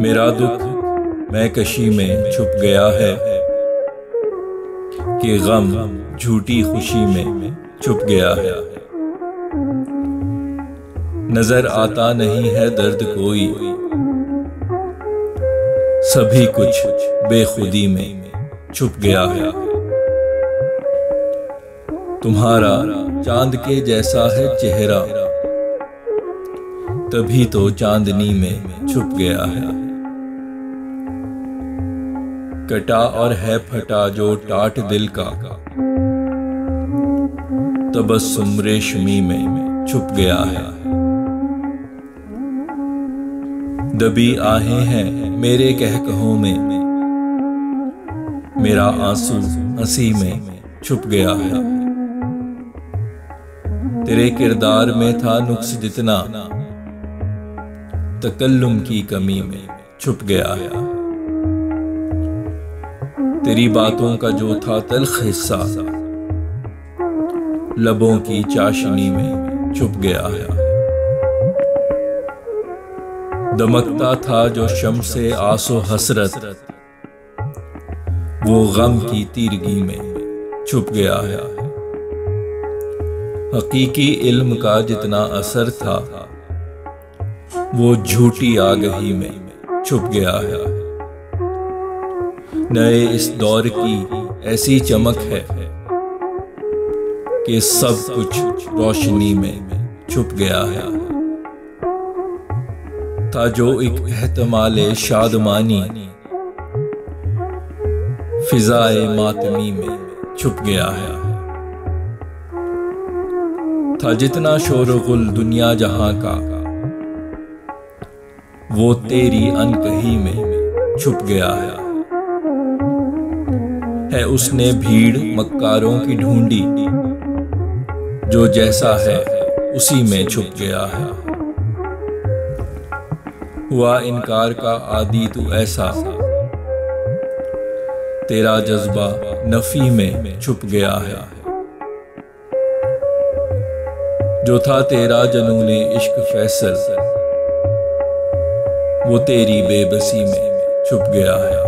मेरा दुख मैं कशी में छुप गया है कि गम झूठी खुशी में छुप गया है। नजर आता नहीं है दर्द कोई, सभी कुछ बेखुदी में छुप गया है। तुम्हारा चांद के जैसा है चेहरा, तभी तो चांदनी में छुप गया है। कटा और है फटा जो टाट दिल का, तबस्सुम रेशमी में छुप गया है। दबी आहें हैं मेरे कहकहों में, मेरा आंसू हंसी में छुप गया है। तेरे किरदार में था नुक्स जितना, तकल्लुम की कमी में छुप गया है। तेरी बातों का जो था तल्ख हिस्सा, लबों की चाशनी में छुप गया है। दमकता था जो शम्से आसो हसरत, वो गम की तीरगी में छुप गया है। हकीकी इल्म का जितना असर था, वो झूठी आगही में छुप गया है। नए इस दौर की ऐसी चमक है कि सब कुछ रोशनी में छुप गया है। था जो एक एहतमाले शादमानी, फिजाए मातमी में छुप गया है। था जितना शोरगुल दुनिया जहां का, वो तेरी अनकही में छुप गया है। उसने भीड़ मक्कारों की ढूंढी, जो जैसा है उसी में छुप गया है। हुआ इनकार का आदी तू ऐसा, तेरा जज्बा नफी में छुप गया है। जो था तेरा जनूने इश्क फैसल, वो तेरी बेबसी में छुप गया है।